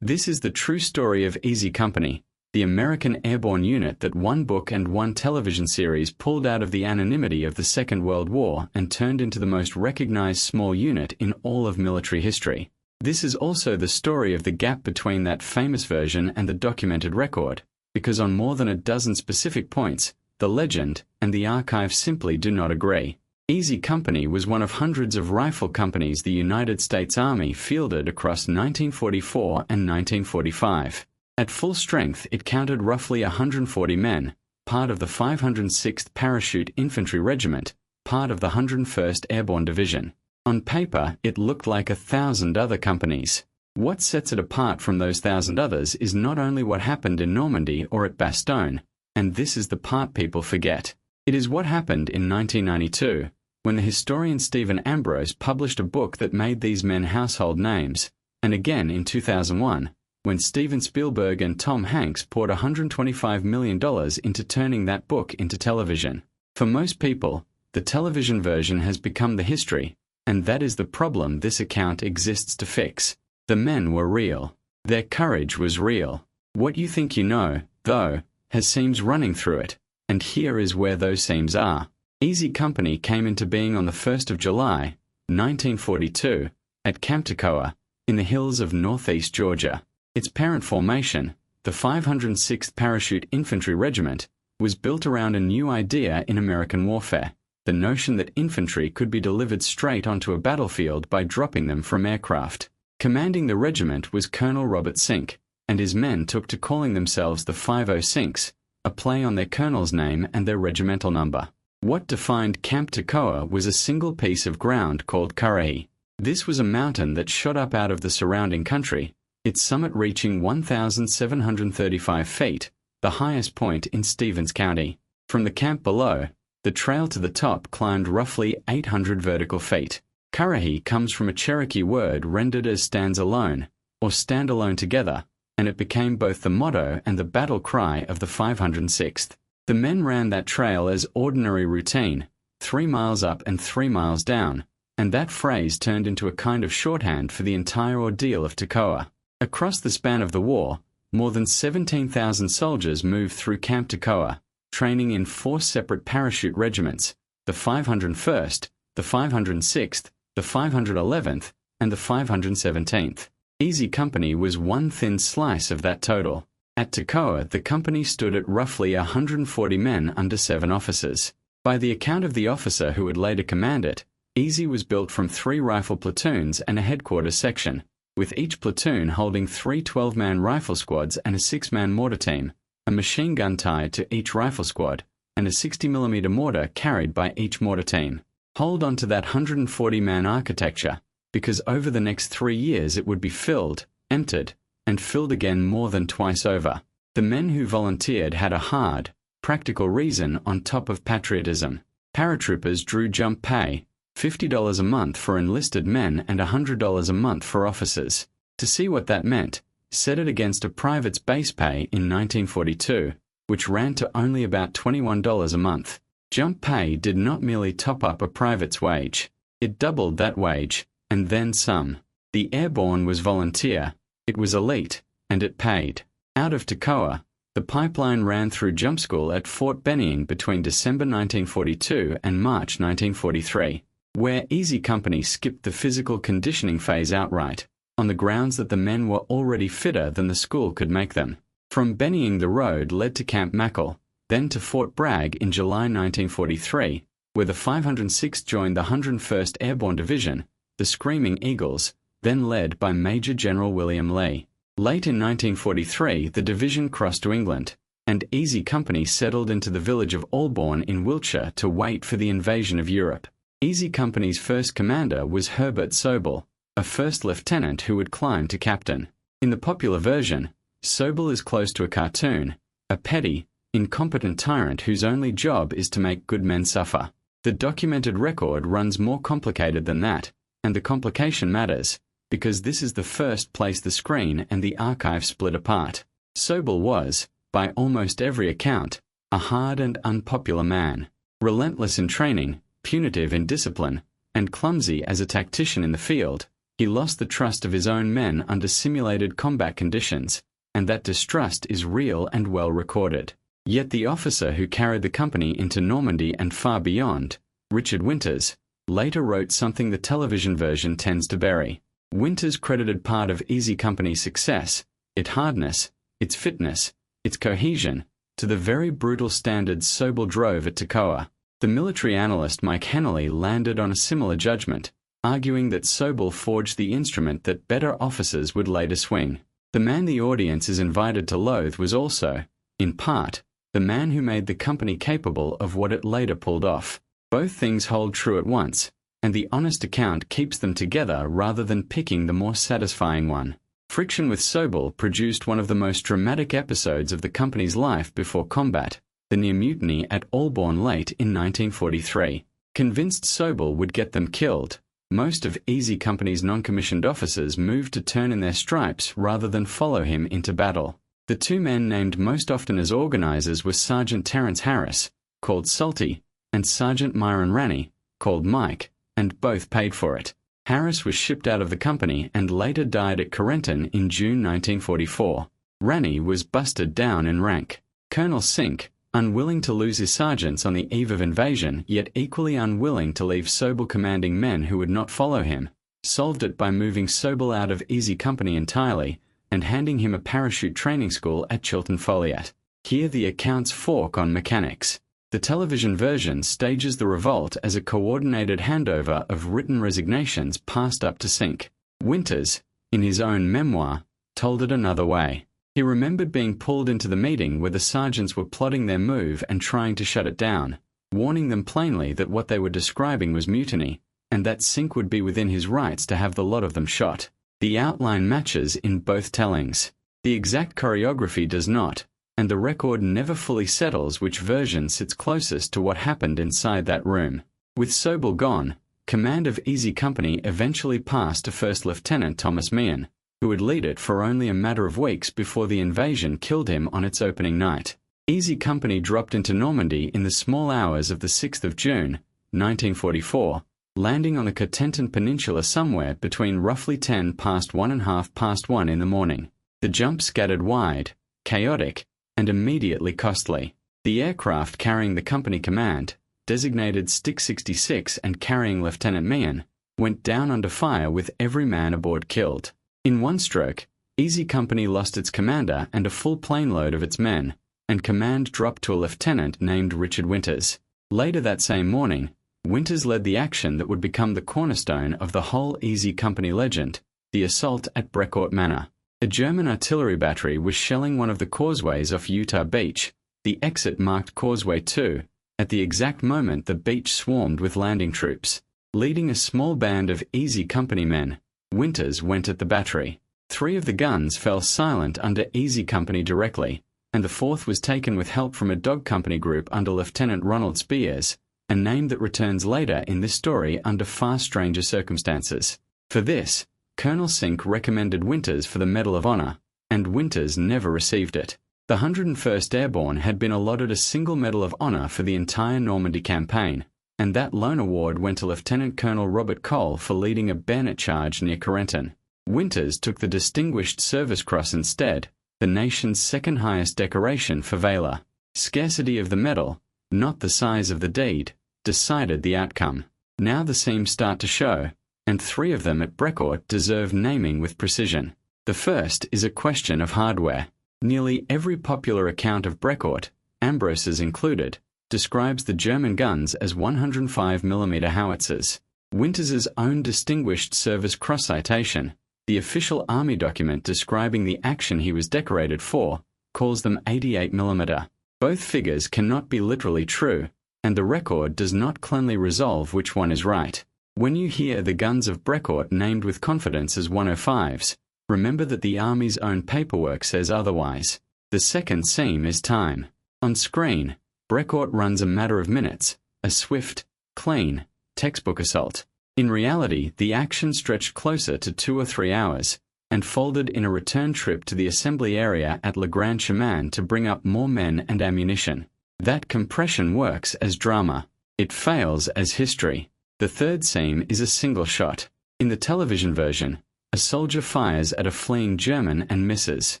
This is the true story of Easy Company, the American airborne unit that one book and one television series pulled out of the anonymity of the Second World War and turned into the most recognized small unit in all of military history. This is also the story of the gap between that famous version and the documented record, because on more than a dozen specific points, the legend and the archive simply do not agree. Easy Company was one of hundreds of rifle companies the United States Army fielded across 1944 and 1945. At full strength, it counted roughly 140 men, part of the 506th Parachute Infantry Regiment, part of the 101st Airborne Division. On paper, it looked like 1,000 other companies. What sets it apart from those 1,000 others is not only what happened in Normandy or at Bastogne, and this is the part people forget. It is what happened in 1992, when the historian Stephen Ambrose published a book that made these men household names, and again in 2001, when Steven Spielberg and Tom Hanks poured $125 million into turning that book into television. For most people, the television version has become the history, and that is the problem this account exists to fix. The men were real. Their courage was real. What you think you know, though, has seams running through it, and here is where those seams are. Easy Company came into being on the 1st of July, 1942, at Camp Toccoa, in the hills of northeast Georgia. Its parent formation, the 506th Parachute Infantry Regiment, was built around a new idea in American warfare, the notion that infantry could be delivered straight onto a battlefield by dropping them from aircraft. Commanding the regiment was Colonel Robert Sink, and his men took to calling themselves the 50 a play on their colonel's name and their regimental number. What defined Camp Toccoa was a single piece of ground called Currahee. This was a mountain that shot up out of the surrounding country, its summit reaching 1,735 feet, the highest point in Stevens County. From the camp below, the trail to the top climbed roughly 800 vertical feet. Currahee comes from a Cherokee word rendered as stands alone, or stand alone together, and it became both the motto and the battle cry of the 506th. The men ran that trail as ordinary routine, 3 miles up and 3 miles down, and that phrase turned into a kind of shorthand for the entire ordeal of Toccoa. Across the span of the war, more than 17,000 soldiers moved through Camp Toccoa, training in 4 separate parachute regiments, the 501st, the 506th, the 511th, and the 517th. Easy Company was one thin slice of that total. At Toccoa, the company stood at roughly 140 men under 7 officers. By the account of the officer who would later command it, Easy was built from 3 rifle platoons and a headquarters section, with each platoon holding 3 12-man rifle squads and a 6-man mortar team, a machine gun tied to each rifle squad, and a 60mm mortar carried by each mortar team. Hold on to that 140-man architecture, because over the next 3 years it would be filled, emptied, and filled again more than twice over. The men who volunteered had a hard, practical reason on top of patriotism. Paratroopers drew jump pay, $50 a month for enlisted men and $100 a month for officers. To see what that meant, set it against a private's base pay in 1942, which ran to only about $21 a month. Jump pay did not merely top up a private's wage. It doubled that wage, and then some. The Airborne was volunteer, it was elite, and it paid. Out of Toccoa, the pipeline ran through jump school at Fort Benning between December 1942 and March 1943, where Easy Company skipped the physical conditioning phase outright, on the grounds that the men were already fitter than the school could make them. From Benning the road led to Camp Mackle, then to Fort Bragg in July 1943, where the 506th joined the 101st Airborne Division, the Screaming Eagles, then led by Major General William Lee. Late in 1943, the division crossed to England, and Easy Company settled into the village of Airborne in Wiltshire to wait for the invasion of Europe. Easy Company's first commander was Herbert Sobel, a first lieutenant who would climb to captain. In the popular version, Sobel is close to a cartoon, a petty, incompetent tyrant whose only job is to make good men suffer. The documented record runs more complicated than that, and the complication matters, because this is the first place the screen and the archive split apart. Sobel was, by almost every account, a hard and unpopular man, relentless in training, punitive in discipline, and clumsy as a tactician in the field, He lost the trust of his own men under simulated combat conditions, and that distrust is real and well recorded. Yet the officer who carried the company into Normandy and far beyond, Richard Winters, later wrote something the television version tends to bury. Winters credited part of Easy Company's success, its hardness, its fitness, its cohesion, to the very brutal standards Sobel drove at Toccoa. The military analyst Mike Hennelly landed on a similar judgment, arguing that Sobel forged the instrument that better officers would later swing. The man the audience is invited to loathe was also, in part, the man who made the company capable of what it later pulled off. Both things hold true at once, and the honest account keeps them together rather than picking the more satisfying one. Friction with Sobel produced one of the most dramatic episodes of the company's life before combat, the near mutiny at Airborne late in 1943. Convinced Sobel would get them killed, most of Easy Company's non-commissioned officers moved to turn in their stripes rather than follow him into battle. The two men named most often as organizers were Sergeant Terence Harris, called Salty, and Sergeant Myron Ranney, called Mike, and both paid for it. Harris was shipped out of the company and later died at Corentin in June 1944. Ranney was busted down in rank. Colonel Sink, unwilling to lose his sergeants on the eve of invasion, yet equally unwilling to leave Sobel commanding men who would not follow him, solved it by moving Sobel out of Easy Company entirely and handing him a parachute training school at Chilton Foliat. Here the accounts fork on mechanics. The television version stages the revolt as a coordinated handover of written resignations passed up to Sink. Winters, in his own memoir, told it another way. He remembered being pulled into the meeting where the sergeants were plotting their move and trying to shut it down, warning them plainly that what they were describing was mutiny, and that Sink would be within his rights to have the lot of them shot. The outline matches in both tellings. The exact choreography does not, and the record never fully settles which version sits closest to what happened inside that room. With Sobel gone, command of Easy Company eventually passed to First Lieutenant Thomas Meehan, who would lead it for only a matter of weeks before the invasion killed him on its opening night. Easy Company dropped into Normandy in the small hours of the 6th of June, 1944, landing on the Cotentin Peninsula somewhere between roughly 10 past 1 and half past 1 in the morning. The jump scattered wide, chaotic, and immediately costly. The aircraft carrying the company command, designated Stick 66 and carrying Lieutenant Meehan, went down under fire with every man aboard killed. In one stroke, Easy Company lost its commander and a full plane load of its men, and command dropped to a lieutenant named Richard Winters. Later that same morning, Winters led the action that would become the cornerstone of the whole Easy Company legend, the assault at Brecourt Manor. A German artillery battery was shelling one of the causeways off Utah Beach, the exit marked Causeway 2, at the exact moment the beach swarmed with landing troops. Leading a small band of Easy Company men, Winters went at the battery. 3 of the guns fell silent under Easy Company directly, and the 4th was taken with help from a dog company group under Lieutenant Ronald Spears, a name that returns later in this story under far stranger circumstances. For this, Colonel Sink recommended Winters for the Medal of Honor, and Winters never received it. The 101st Airborne had been allotted a single Medal of Honor for the entire Normandy campaign, and that lone award went to Lieutenant Colonel Robert Cole for leading a bayonet charge near Corentin. Winters took the Distinguished Service Cross instead, the nation's second highest decoration for valor. Scarcity of the medal, not the size of the deed, decided the outcome. Now the seams start to show, and 3 of them at Brecourt deserve naming with precision. The first is a question of hardware. Nearly every popular account of Brecourt, Ambrose's included, describes the German guns as 105mm howitzers. Winters's own Distinguished Service Cross citation, the official army document describing the action he was decorated for, calls them 88mm. Both figures cannot be literally true, and the record does not cleanly resolve which one is right. When you hear the guns of Brecourt named with confidence as 105s, remember that the Army's own paperwork says otherwise. The second seam is time. On screen, Brecourt runs a matter of minutes, a swift, clean, textbook assault. In reality, the action stretched closer to 2 or 3 hours, and folded in a return trip to the assembly area at Le Grand Chemin to bring up more men and ammunition. That compression works as drama. It fails as history. The third seam is a single shot. In the television version, a soldier fires at a fleeing German and misses.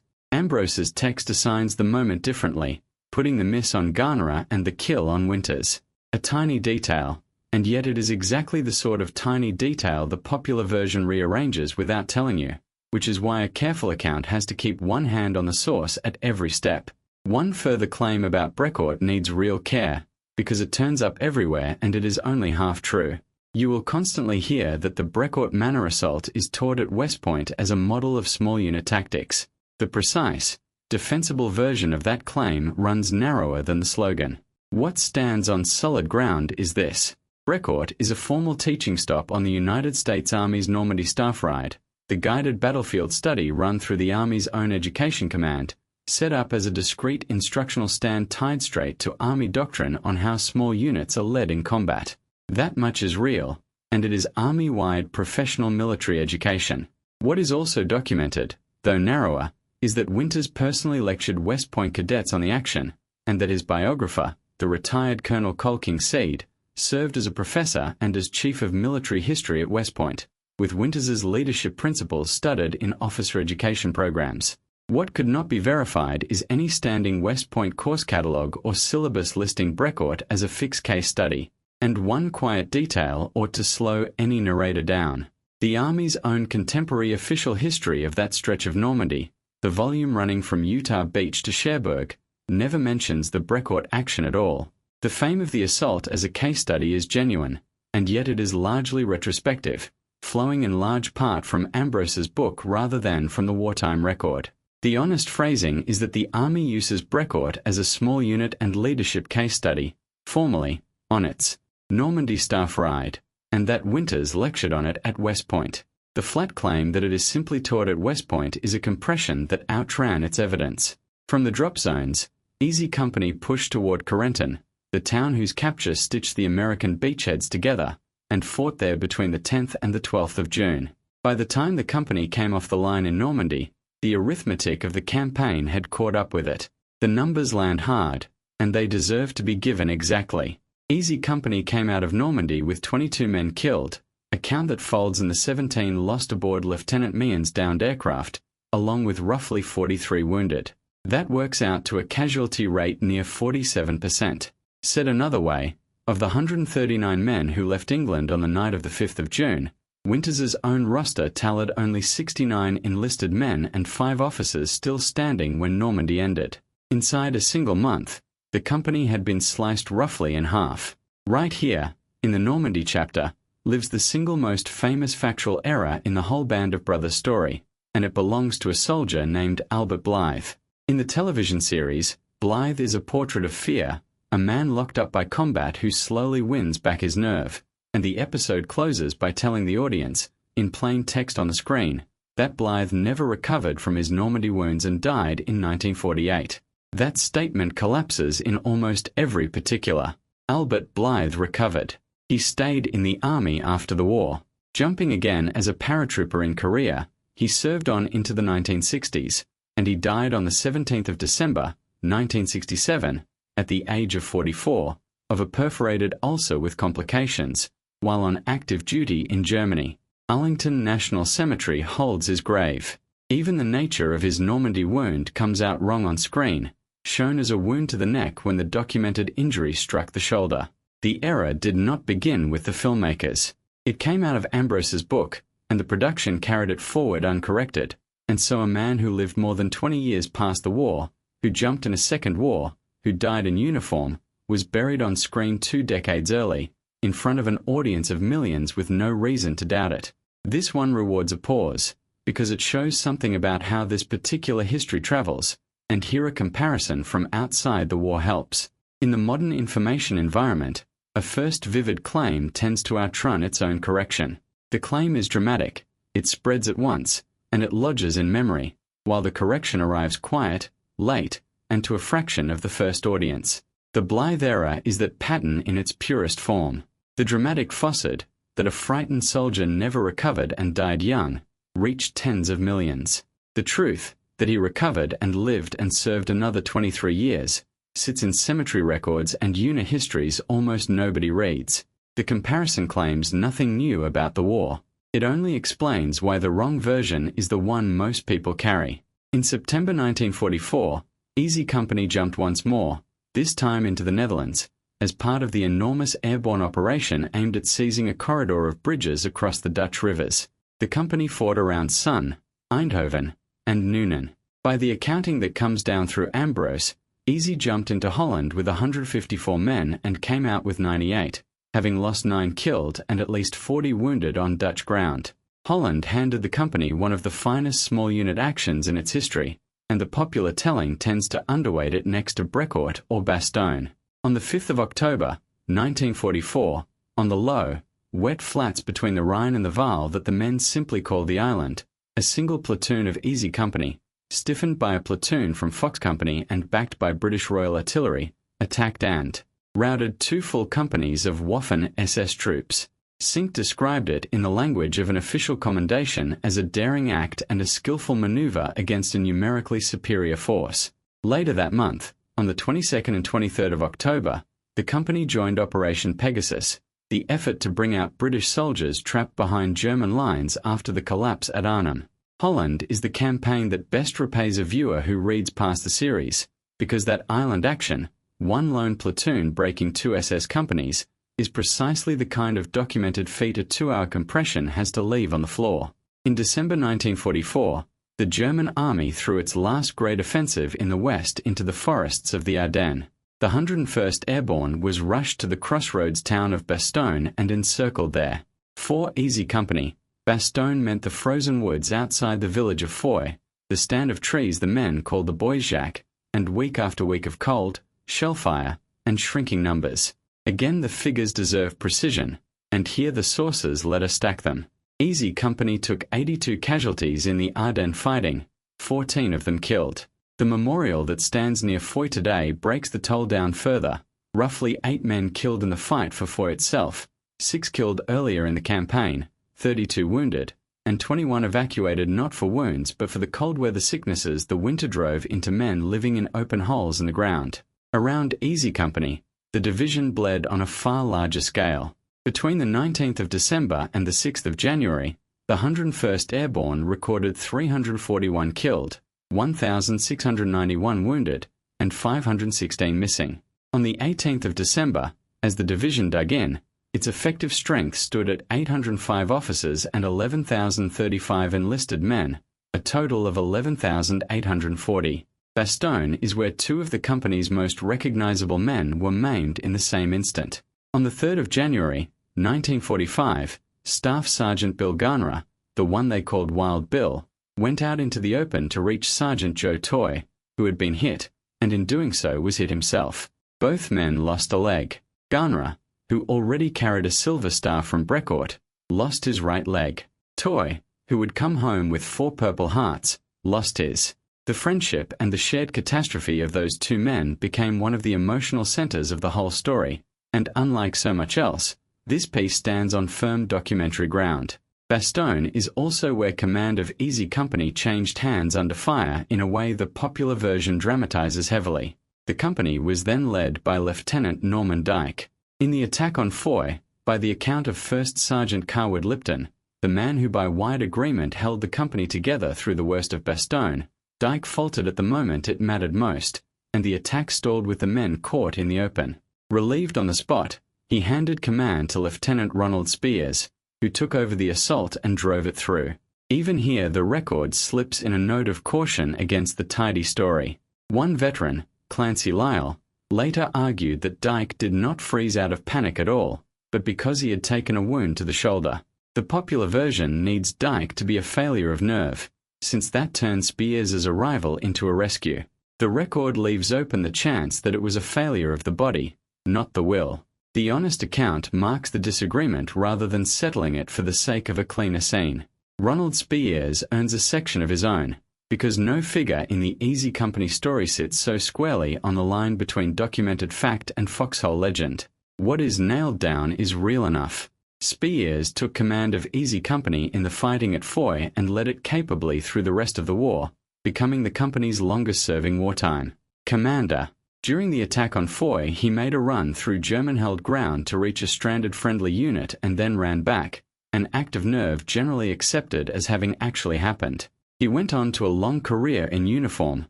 Ambrose's text assigns the moment differently, putting the miss on Garnerer and the kill on Winters. A tiny detail, and yet it is exactly the sort of tiny detail the popular version rearranges without telling you, which is why a careful account has to keep one hand on the source at every step. One further claim about Brecourt needs real care, because it turns up everywhere and it is only half true. You will constantly hear that the Brecourt Manor assault is taught at West Point as a model of small unit tactics. The precise, defensible version of that claim runs narrower than the slogan. What stands on solid ground is this. Brecourt is a formal teaching stop on the United States Army's Normandy Staff Ride, the guided battlefield study run through the Army's own education command, set up as a discrete instructional stand tied straight to Army doctrine on how small units are led in combat. That much is real, and it is Army-wide professional military education. What is also documented, though narrower, is that Winters personally lectured West Point cadets on the action, and that his biographer, the retired Colonel Colking Seed, served as a professor and as chief of military history at West Point, with Winters's leadership principles studied in officer education programs. What could not be verified is any standing West Point course catalogue or syllabus listing Brecourt as a fixed case study, and one quiet detail ought to slow any narrator down. The Army's own contemporary official history of that stretch of Normandy, the volume running from Utah Beach to Cherbourg, never mentions the Brecourt action at all. The fame of the assault as a case study is genuine, and yet it is largely retrospective, flowing in large part from Ambrose's book rather than from the wartime record. The honest phrasing is that the Army uses Brecourt as a small unit and leadership case study, formally, on its Normandy Staff Ride, and that Winters lectured on it at West Point. The flat claim that it is simply taught at West Point is a compression that outran its evidence. From the drop zones, Easy Company pushed toward Corentin, the town whose capture stitched the American beachheads together, and fought there between the 10th and the 12th of June. By the time the company came off the line in Normandy, the arithmetic of the campaign had caught up with it. The numbers land hard, and they deserve to be given exactly. Easy Company came out of Normandy with 22 men killed, a count that folds in the 17 lost aboard Lieutenant Meehan's downed aircraft, along with roughly 43 wounded. That works out to a casualty rate near 47%. Said another way, of the 139 men who left England on the night of the 5th of June, Winters's own roster tallied only 69 enlisted men and 5 officers still standing when Normandy ended. Inside a single month, the company had been sliced roughly in half. Right here, in the Normandy chapter, lives the single most famous factual error in the whole Band of Brothers story, and it belongs to a soldier named Albert Blythe. In the television series, Blythe is a portrait of fear, a man locked up by combat who slowly wins back his nerve, and the episode closes by telling the audience, in plain text on the screen, that Blythe never recovered from his Normandy wounds and died in 1948. That statement collapses in almost every particular. Albert Blythe recovered. He stayed in the Army after the war. Jumping again as a paratrooper in Korea, he served on into the 1960s, and he died on the 17th of December, 1967, at the age of 44, of a perforated ulcer with complications, while on active duty in Germany. Arlington National Cemetery holds his grave. Even the nature of his Normandy wound comes out wrong on screen, shown as a wound to the neck when the documented injury struck the shoulder. The error did not begin with the filmmakers. It came out of Ambrose's book, and the production carried it forward uncorrected, and so a man who lived more than 20 years past the war, who jumped in a second war, who died in uniform, was buried on screen 2 decades early, in front of an audience of millions with no reason to doubt it. This one rewards a pause, because it shows something about how this particular history travels, and here a comparison from outside the war helps. In the modern information environment, a first vivid claim tends to outrun its own correction. The claim is dramatic, it spreads at once, and it lodges in memory, while the correction arrives quiet, late, and to a fraction of the first audience. The Blythe error is that pattern in its purest form. The dramatic facade, that a frightened soldier never recovered and died young, reached tens of millions. The truth, that he recovered and lived and served another 23 years, sits in cemetery records and unit histories almost nobody reads. The comparison claims nothing new about the war. It only explains why the wrong version is the one most people carry. In September 1944, Easy Company jumped once more, this time into the Netherlands, as part of the enormous airborne operation aimed at seizing a corridor of bridges across the Dutch rivers. The company fought around Sun, Eindhoven, and Nuenen. By the accounting that comes down through Ambros, Easy jumped into Holland with 154 men and came out with 98, having lost 9 killed and at least 40 wounded on Dutch ground. Holland handed the company one of the finest small unit actions in its history, and the popular telling tends to underweight it next to Brecourt or Bastogne. On the 5th of October, 1944, on the low, wet flats between the Rhine and the Waal that the men simply call the island, a single platoon of Easy Company, stiffened by a platoon from Fox Company and backed by British Royal Artillery, attacked and routed 2 full companies of Waffen SS troops. Sink described it in the language of an official commendation as a daring act and a skillful maneuver against a numerically superior force. Later that month, on the 22nd and 23rd of October, the company joined Operation Pegasus, the effort to bring out British soldiers trapped behind German lines after the collapse at Arnhem. Holland is the campaign that best repays a viewer who reads past the series, because that island action, one lone platoon breaking 2 SS companies, is precisely the kind of documented feat a 2-hour compression has to leave on the floor. In December 1944, the German army threw its last great offensive in the west into the forests of the Ardennes. The 101st Airborne was rushed to the crossroads town of Bastogne and encircled there. For Easy Company, Bastogne meant the frozen woods outside the village of Foy, the stand of trees the men called the Bois Jacques, and week after week of cold, shellfire, and shrinking numbers. Again the figures deserve precision, and here the sources let us stack them. Easy Company took 82 casualties in the Ardennes fighting, 14 of them killed. The memorial that stands near Foy today breaks the toll down further, roughly 8 men killed in the fight for Foy itself, 6 killed earlier in the campaign, 32 wounded, and 21 evacuated not for wounds but for the cold weather sicknesses the winter drove into men living in open holes in the ground. Around Easy Company, the division bled on a far larger scale. Between the 19th of December and the 6th of January, the 101st Airborne recorded 341 killed, 1,691 wounded, and 516 missing. On the 18th of December, as the division dug in, its effective strength stood at 805 officers and 11,035 enlisted men, a total of 11,840. Bastogne is where 2 of the company's most recognizable men were maimed in the same instant. On the 3rd of January, 1945, Staff Sergeant Bill Garnera, the one they called Wild Bill, went out into the open to reach Sergeant Joe Toy, who had been hit, and in doing so was hit himself. Both men lost a leg. Garnera, who already carried a silver star from Brecourt, lost his right leg. Toy, who would come home with 4 Purple Hearts, lost his. The friendship and the shared catastrophe of those 2 men became one of the emotional centers of the whole story, and unlike so much else, this piece stands on firm documentary ground. Bastogne is also where command of Easy Company changed hands under fire in a way the popular version dramatizes heavily. The company was then led by Lieutenant Norman Dyke. In the attack on Foy, by the account of First Sergeant Carwood Lipton, the man who by wide agreement held the company together through the worst of Bastogne, Dyke faltered at the moment it mattered most, and the attack stalled with the men caught in the open. Relieved on the spot, he handed command to Lieutenant Ronald Spears, who took over the assault and drove it through. Even here the record slips in a note of caution against the tidy story. One veteran, Clancy Lyle, later argued that Dyke did not freeze out of panic at all, but because he had taken a wound to the shoulder. The popular version needs Dyke to be a failure of nerve, since that turned Spears' arrival into a rescue. The record leaves open the chance that it was a failure of the body, not the will. The honest account marks the disagreement rather than settling it for the sake of a cleaner scene. Ronald Spears earns a section of his own, because no figure in the Easy Company story sits so squarely on the line between documented fact and foxhole legend. What is nailed down is real enough. Spears took command of Easy Company in the fighting at Foy and led it capably through the rest of the war, becoming the company's longest-serving wartime commander. During the attack on Foy, he made a run through German-held ground to reach a stranded friendly unit and then ran back, an act of nerve generally accepted as having actually happened. He went on to a long career in uniform,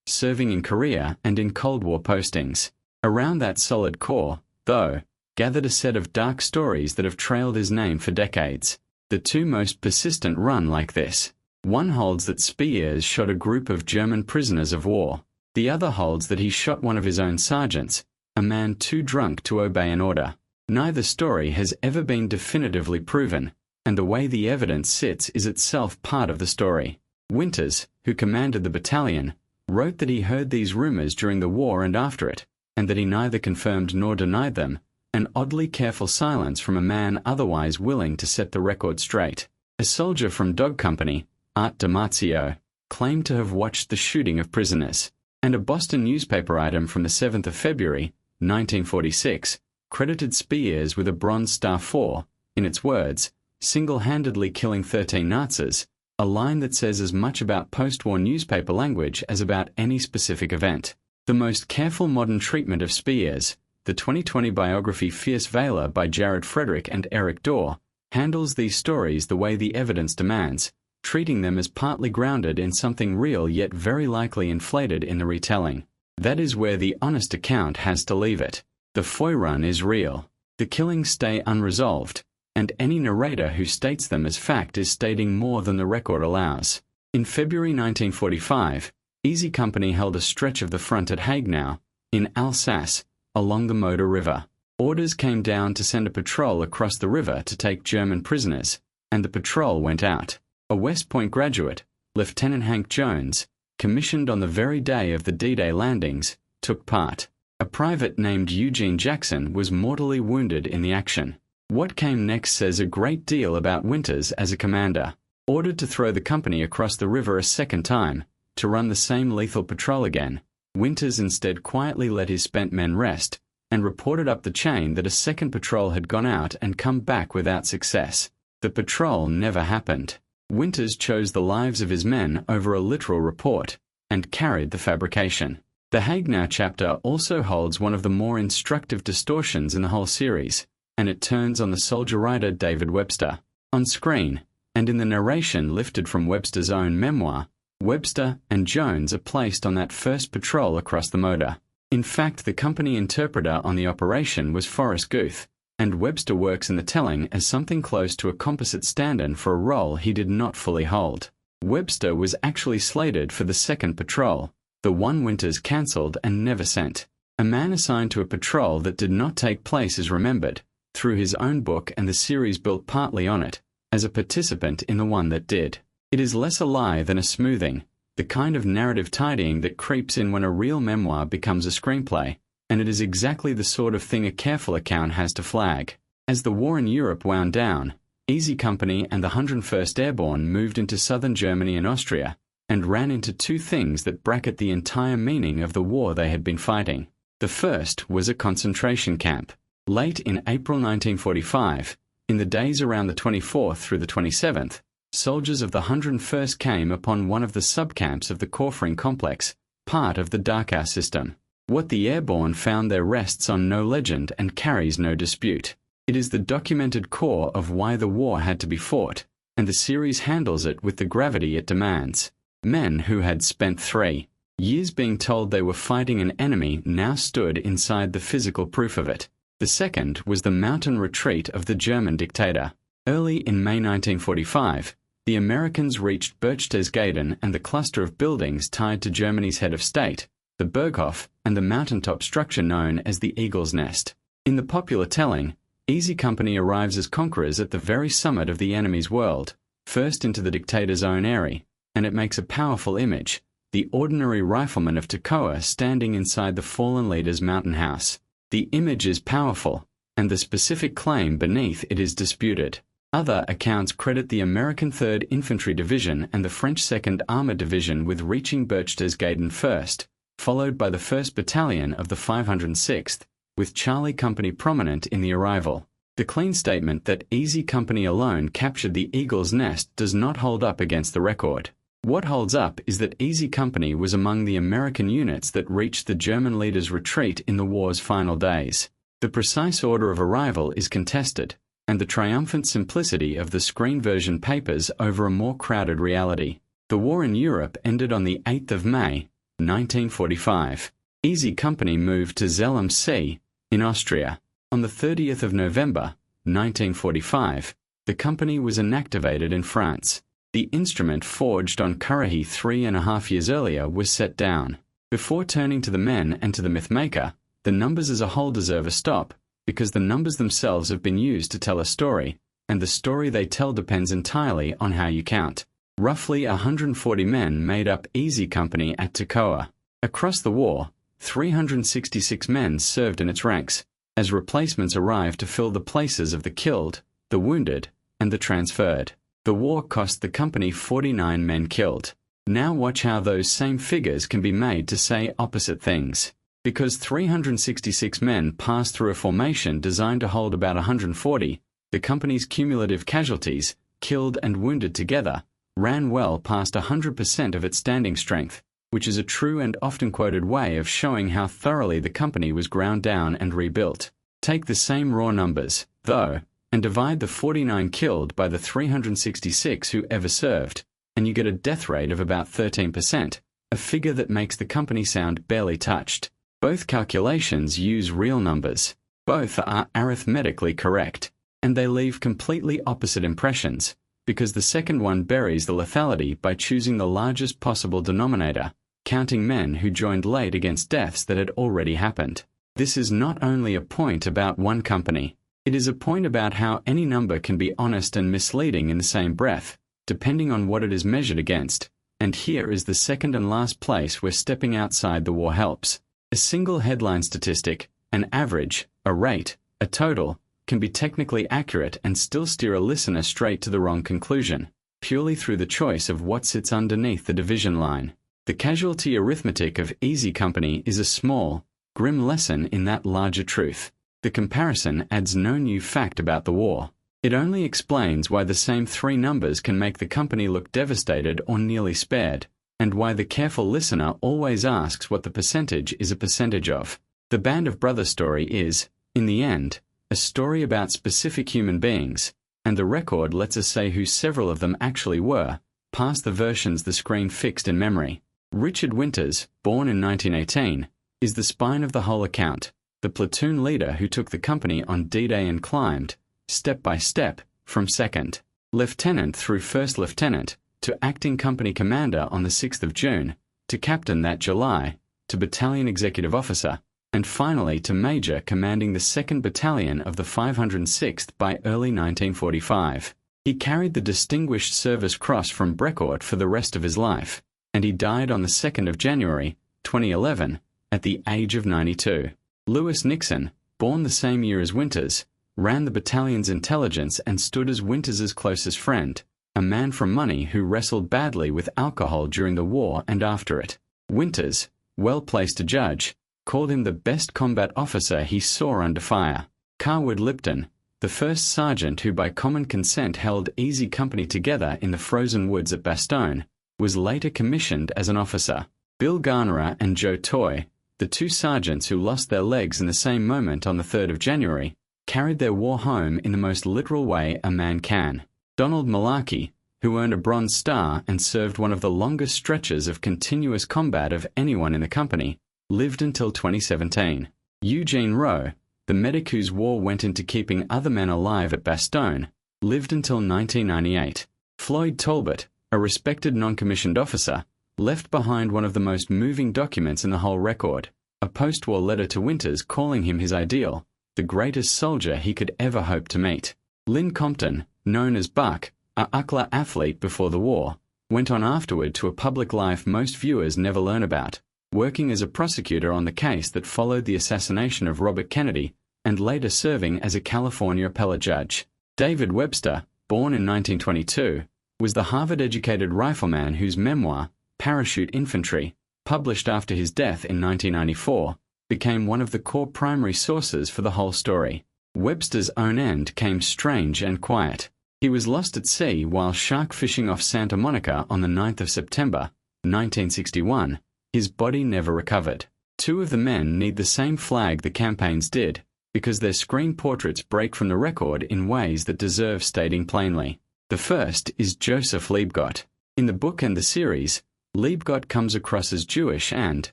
serving in Korea and in Cold War postings. Around that solid core, though, gathered a set of dark stories that have trailed his name for decades. The two most persistent run like this. One holds that Spears shot a group of German prisoners of war. The other holds that he shot one of his own sergeants, a man too drunk to obey an order. Neither story has ever been definitively proven, and the way the evidence sits is itself part of the story. Winters, who commanded the battalion, wrote that he heard these rumors during the war and after it, and that he neither confirmed nor denied them, an oddly careful silence from a man otherwise willing to set the record straight. A soldier from Dog Company, Art DiMarzio, claimed to have watched the shooting of prisoners, and a Boston newspaper item from the 7th of February, 1946, credited Spears with a Bronze Star for, in its words, single-handedly killing 13 Nazis, a line that says as much about post-war newspaper language as about any specific event. The most careful modern treatment of Spears, the 2020 biography Fierce Valor by Jared Frederick and Eric Dorr, handles these stories the way the evidence demands, treating them as partly grounded in something real yet very likely inflated in the retelling. That is where the honest account has to leave it. The Foy run is real. The killings stay unresolved, and any narrator who states them as fact is stating more than the record allows. In February 1945, Easy Company held a stretch of the front at Haguenau, in Alsace, along the Moder River. Orders came down to send a patrol across the river to take German prisoners, and the patrol went out. A West Point graduate, Lieutenant Hank Jones, commissioned on the very day of the D-Day landings, took part. A private named Eugene Jackson was mortally wounded in the action. What came next says a great deal about Winters as a commander. Ordered to throw the company across the river a second time, to run the same lethal patrol again, Winters instead quietly let his spent men rest, and reported up the chain that a second patrol had gone out and come back without success. The patrol never happened. Winters chose the lives of his men over a literal report, and carried the fabrication. The Haguenau chapter also holds one of the more instructive distortions in the whole series, and it turns on the soldier writer David Webster. On screen, and in the narration lifted from Webster's own memoir, Webster and Jones are placed on that first patrol across the Moder. In fact, the company interpreter on the operation was Forrest Guth, and Webster works in the telling as something close to a composite stand-in for a role he did not fully hold. Webster was actually slated for the second patrol, the one Winters cancelled and never sent. A man assigned to a patrol that did not take place is remembered, through his own book and the series built partly on it, as a participant in the one that did. It is less a lie than a smoothing, the kind of narrative tidying that creeps in when a real memoir becomes a screenplay, and it is exactly the sort of thing a careful account has to flag. As the war in Europe wound down, Easy Company and the 101st Airborne moved into southern Germany and Austria, and ran into two things that bracket the entire meaning of the war they had been fighting. The first was a concentration camp. Late in April 1945, in the days around the 24th through the 27th, soldiers of the 101st came upon one of the subcamps of the Kaufering complex, part of the Dachau system. What the Airborne found there rests on no legend and carries no dispute. It is the documented core of why the war had to be fought, and the series handles it with the gravity it demands. Men who had spent 3 years being told they were fighting an enemy now stood inside the physical proof of it. The second was the mountain retreat of the German dictator. Early in May 1945, the Americans reached Berchtesgaden and the cluster of buildings tied to Germany's head of state, the Berghof, and the mountaintop structure known as the Eagle's Nest. In the popular telling, Easy Company arrives as conquerors at the very summit of the enemy's world, first into the dictator's own area, and it makes a powerful image, the ordinary rifleman of Toccoa standing inside the fallen leader's mountain house. The image is powerful, and the specific claim beneath it is disputed. Other accounts credit the American 3rd Infantry Division and the French 2nd Armored Division with reaching Berchtesgaden first, followed by the 1st Battalion of the 506th, with Charlie Company prominent in the arrival. The clean statement that Easy Company alone captured the Eagle's Nest does not hold up against the record. What holds up is that Easy Company was among the American units that reached the German leader's retreat in the war's final days. The precise order of arrival is contested, and the triumphant simplicity of the screen version papers over a more crowded reality. The war in Europe ended on the 8th of May, 1945. Easy Company moved to Zell am See, in Austria. On the 30th of November, 1945, the company was inactivated in France. The instrument forged on Currahee 3.5 years earlier was set down. Before turning to the men and to the mythmaker, the numbers as a whole deserve a stop, because the numbers themselves have been used to tell a story, and the story they tell depends entirely on how you count. Roughly 140 men made up Easy Company at Toccoa. Across the war, 366 men served in its ranks, as replacements arrived to fill the places of the killed, the wounded, and the transferred. The war cost the company 49 men killed. Now watch how those same figures can be made to say opposite things. Because 366 men passed through a formation designed to hold about 140, the company's cumulative casualties, killed and wounded together, ran well past 100% of its standing strength, which is a true and often quoted way of showing how thoroughly the company was ground down and rebuilt. Take the same raw numbers, though, and divide the 49 killed by the 366 who ever served, and you get a death rate of about 13%, a figure that makes the company sound barely touched. Both calculations use real numbers. Both are arithmetically correct, and they leave completely opposite impressions, because the second one buries the lethality by choosing the largest possible denominator, counting men who joined late against deaths that had already happened. This is not only a point about one company, it is a point about how any number can be honest and misleading in the same breath, depending on what it is measured against, and here is the second and last place where stepping outside the war helps. A single headline statistic, an average, a rate, a total, can be technically accurate and still steer a listener straight to the wrong conclusion, purely through the choice of what sits underneath the division line. The casualty arithmetic of Easy Company is a small, grim lesson in that larger truth. The comparison adds no new fact about the war. It only explains why the same three numbers can make the company look devastated or nearly spared, and why the careful listener always asks what the percentage is a percentage of. The Band of Brothers story is, in the end, a story about specific human beings, and the record lets us say who several of them actually were, past the versions the screen fixed in memory. Richard Winters, born in 1918, is the spine of the whole account, the platoon leader who took the company on D-Day and climbed, step by step, from second lieutenant through first lieutenant, to acting company commander on the 6th of June, to captain that July, to battalion executive officer, and finally to major commanding the 2nd Battalion of the 506th by early 1945. He carried the Distinguished Service Cross from Brecourt for the rest of his life, and he died on the 2nd of January, 2011, at the age of 92. Lewis Nixon, born the same year as Winters, ran the battalion's intelligence and stood as Winters's closest friend, a man from money who wrestled badly with alcohol during the war and after it. Winters, well placed to judge, called him the best combat officer he saw under fire. Carwood Lipton, the first sergeant who by common consent held Easy Company together in the frozen woods at Bastogne, was later commissioned as an officer. Bill Garnerer and Joe Toy, the two sergeants who lost their legs in the same moment on the 3rd of January, carried their war home in the most literal way a man can. Donald Malarkey, who earned a Bronze Star and served one of the longest stretches of continuous combat of anyone in the company, lived until 2017. Eugene Rowe, the medic whose war went into keeping other men alive at Bastogne, lived until 1998. Floyd Talbot, a respected non-commissioned officer, left behind one of the most moving documents in the whole record, a post-war letter to Winters calling him his ideal, the greatest soldier he could ever hope to meet. Lynn Compton, known as Buck, a UCLA athlete before the war, went on afterward to a public life most viewers never learn about, working as a prosecutor on the case that followed the assassination of Robert Kennedy, and later serving as a California appellate judge. David Webster, born in 1922, was the Harvard-educated rifleman whose memoir, Parachute Infantry, published after his death in 1994, became one of the core primary sources for the whole story. Webster's own end came strange and quiet. He was lost at sea while shark fishing off Santa Monica on the 9th of September, 1961. His body never recovered. Two of the men need the same flag the campaigns did, because their screen portraits break from the record in ways that deserve stating plainly. The first is Joseph Liebgott. In the book and the series, Liebgott comes across as Jewish and,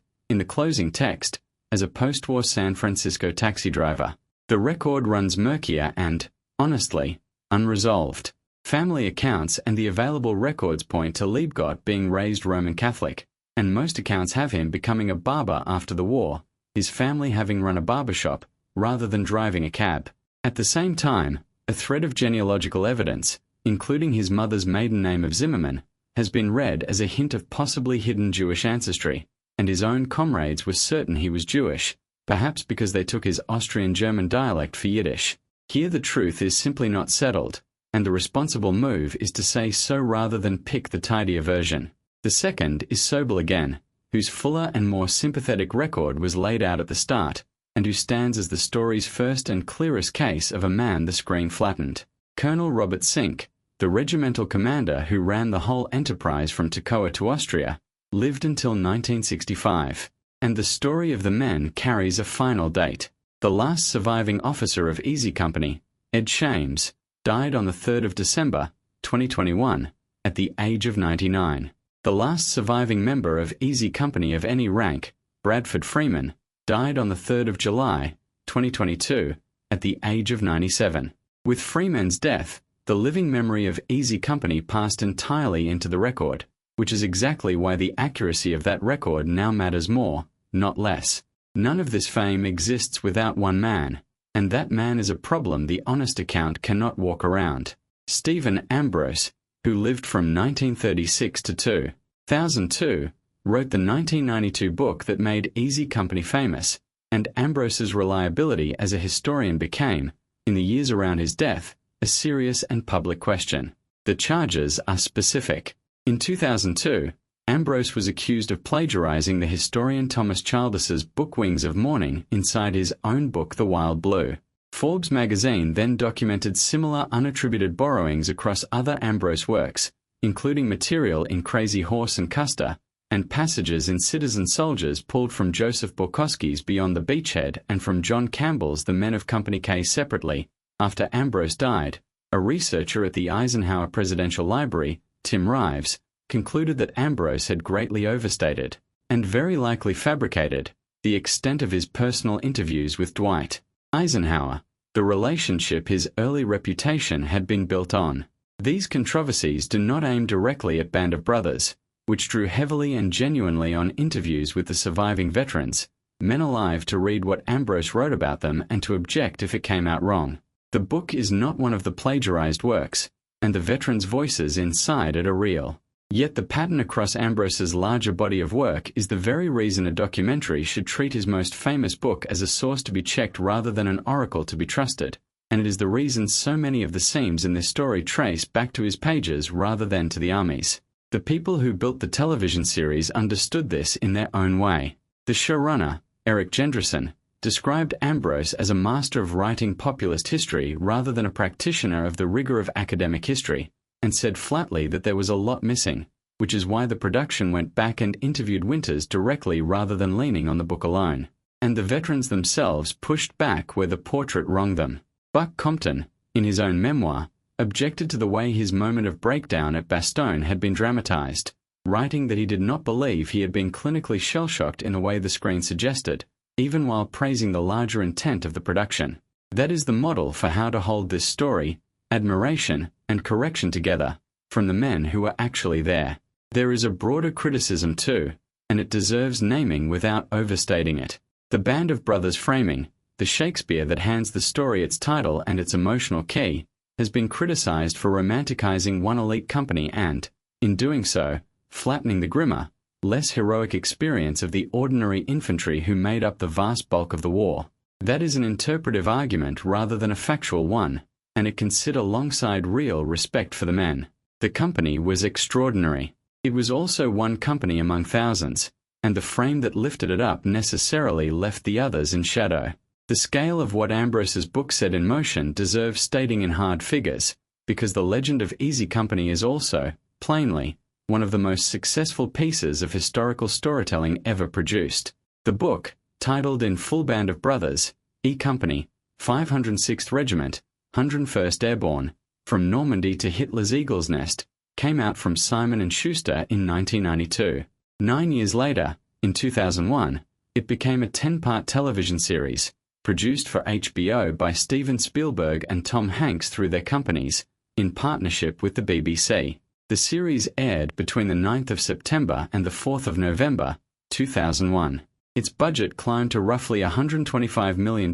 in the closing text, as a post-war San Francisco taxi driver. The record runs murkier and, honestly, unresolved. Family accounts and the available records point to Liebgott being raised Roman Catholic, and most accounts have him becoming a barber after the war, his family having run a barbershop rather than driving a cab. At the same time, a thread of genealogical evidence, including his mother's maiden name of Zimmerman, has been read as a hint of possibly hidden Jewish ancestry, and his own comrades were certain he was Jewish, perhaps because they took his Austrian-German dialect for Yiddish. Here the truth is simply not settled, and the responsible move is to say so rather than pick the tidier version. The second is Sobel again, whose fuller and more sympathetic record was laid out at the start, and who stands as the story's first and clearest case of a man the screen flattened. Colonel Robert Sink, the regimental commander who ran the whole enterprise from Toccoa to Austria, lived until 1965, and the story of the men carries a final date. The last surviving officer of Easy Company, Ed Shames, died on the 3rd of December, 2021, at the age of 99. The last surviving member of Easy Company of any rank, Bradford Freeman, died on the 3rd of July, 2022, at the age of 97. With Freeman's death, the living memory of Easy Company passed entirely into the record, which is exactly why the accuracy of that record now matters more, not less. None of this fame exists without one man, and that man is a problem the honest account cannot walk around. Stephen Ambrose, who lived from 1936 to 2002, wrote the 1992 book that made Easy Company famous, and Ambrose's reliability as a historian became, in the years around his death, a serious and public question. The charges are specific. In 2002, Ambrose was accused of plagiarizing the historian Thomas Childiss's book Wings of Morning inside his own book The Wild Blue. Forbes magazine then documented similar unattributed borrowings across other Ambrose works, including material in Crazy Horse and Custer, and passages in Citizen Soldiers pulled from Joseph Borkowski's Beyond the Beachhead and from John Campbell's The Men of Company K separately. After Ambrose died, a researcher at the Eisenhower Presidential Library, Tim Rives, concluded that Ambrose had greatly overstated, and very likely fabricated, the extent of his personal interviews with Dwight Eisenhower, the relationship his early reputation had been built on. These controversies do not aim directly at Band of Brothers, which drew heavily and genuinely on interviews with the surviving veterans, men alive to read what Ambrose wrote about them and to object if it came out wrong. The book is not one of the plagiarized works, and the veterans' voices inside it are real. Yet the pattern across Ambrose's larger body of work is the very reason a documentary should treat his most famous book as a source to be checked rather than an oracle to be trusted, and it is the reason so many of the seams in this story trace back to his pages rather than to the army's. The people who built the television series understood this in their own way. The showrunner, Eric Jendrison, described Ambrose as a master of writing populist history rather than a practitioner of the rigor of academic history, and said flatly that there was a lot missing, which is why the production went back and interviewed Winters directly rather than leaning on the book alone. And the veterans themselves pushed back where the portrait wronged them. Buck Compton, in his own memoir, objected to the way his moment of breakdown at Bastogne had been dramatized, writing that he did not believe he had been clinically shell-shocked in the way the screen suggested, even while praising the larger intent of the production. That is the model for how to hold this story, admiration, and correction together, from the men who were actually there. There is a broader criticism too, and it deserves naming without overstating it. The Band of Brothers framing, the Shakespeare that hands the story its title and its emotional key, has been criticized for romanticizing one elite company and, in doing so, flattening the grimmer, less heroic experience of the ordinary infantry who made up the vast bulk of the war. That is an interpretive argument rather than a factual one, and it can sit alongside real respect for the men. The company was extraordinary. It was also one company among thousands, and the frame that lifted it up necessarily left the others in shadow. The scale of what Ambrose's book set in motion deserves stating in hard figures, because the legend of Easy Company is also, plainly, one of the most successful pieces of historical storytelling ever produced. The book, titled in full Band of Brothers, E Company, 506th Regiment, 101st Airborne, From Normandy to Hitler's Eagle's Nest, came out from Simon & Schuster in 1992. 9 years later, in 2001, it became a 10-part television series, produced for HBO by Steven Spielberg and Tom Hanks through their companies, in partnership with the BBC. The series aired between the 9th of September and the 4th of November, 2001. Its budget climbed to roughly $125 million,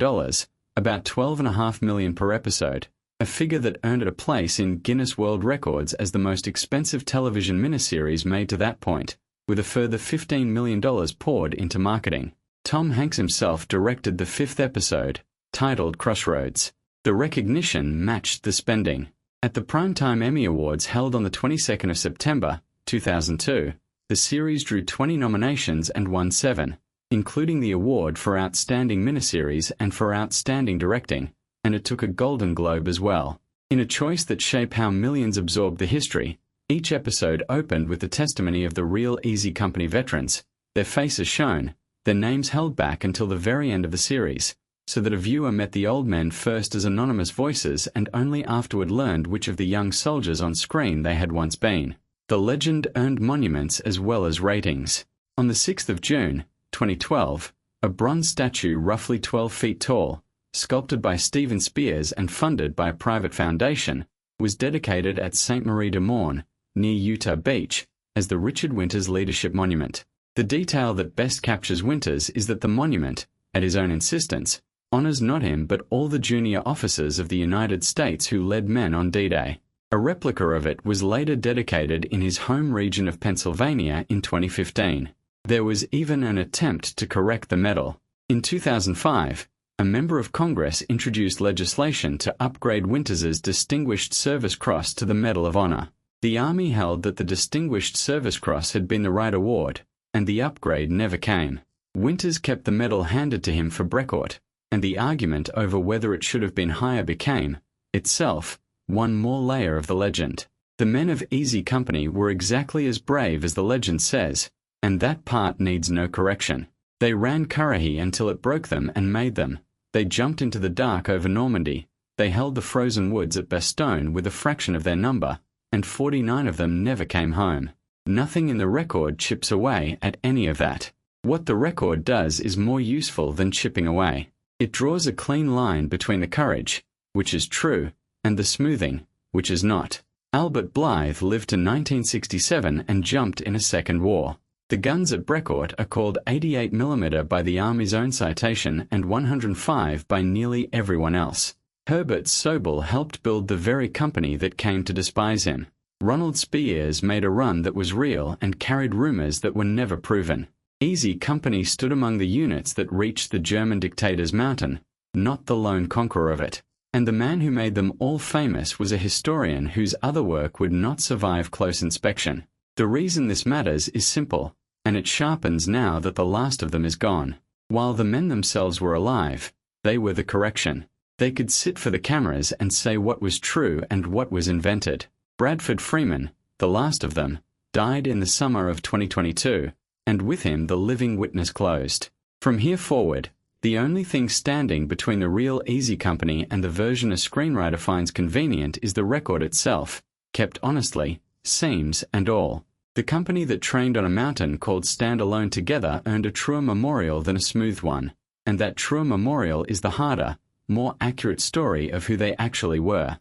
about $12.5 million per episode, a figure that earned it a place in Guinness World Records as the most expensive television miniseries made to that point, with a further $15 million poured into marketing. Tom Hanks himself directed the 5th episode, titled Crossroads. The recognition matched the spending. At the Primetime Emmy Awards held on the 22nd of September, 2002, the series drew 20 nominations and won 7, including the award for Outstanding Miniseries and for Outstanding Directing, and it took a Golden Globe as well. In a choice that shaped how millions absorbed the history, each episode opened with the testimony of the real Easy Company veterans, their faces shown, their names held back until the very end of the series, so that a viewer met the old men first as anonymous voices and only afterward learned which of the young soldiers on screen they had once been. The legend earned monuments as well as ratings. On the 6th of June, 2012, a bronze statue roughly 12 feet tall, sculpted by Stephen Spears and funded by a private foundation, was dedicated at St. Marie de Morne, near Utah Beach, as the Richard Winters Leadership Monument. The detail that best captures Winters is that the monument, at his own insistence, honors not him but all the junior officers of the United States who led men on D-Day. A replica of it was later dedicated in his home region of Pennsylvania in 2015. There was even an attempt to correct the medal. In 2005, a member of Congress introduced legislation to upgrade Winters's Distinguished Service Cross to the Medal of Honor. The Army held that the Distinguished Service Cross had been the right award, and the upgrade never came. Winters kept the medal handed to him for Brecourt, and the argument over whether it should have been higher became, itself, one more layer of the legend. The men of Easy Company were exactly as brave as the legend says, and that part needs no correction. They ran Currahee until it broke them and made them. They jumped into the dark over Normandy. They held the frozen woods at Bastogne with a fraction of their number, and 49 of them never came home. Nothing in the record chips away at any of that. What the record does is more useful than chipping away. It draws a clean line between the courage, which is true, and the smoothing, which is not. Albert Blythe lived to 1967 and jumped in a second war. The guns at Brecourt are called 88mm by the Army's own citation and 105 by nearly everyone else. Herbert Sobel helped build the very company that came to despise him. Ronald Spears made a run that was real and carried rumors that were never proven. Easy Company stood among the units that reached the German dictator's mountain, not the lone conqueror of it. And the man who made them all famous was a historian whose other work would not survive close inspection. The reason this matters is simple, and it sharpens now that the last of them is gone. While the men themselves were alive, they were the correction. They could sit for the cameras and say what was true and what was invented. Bradford Freeman, the last of them, died in the summer of 2022, and with him the living witness closed. From here forward, the only thing standing between the real Easy Company and the version a screenwriter finds convenient is the record itself, kept honestly, seams and all. The company that trained on a mountain called Stand Alone Together earned a truer memorial than a smooth one, and that truer memorial is the harder, more accurate story of who they actually were.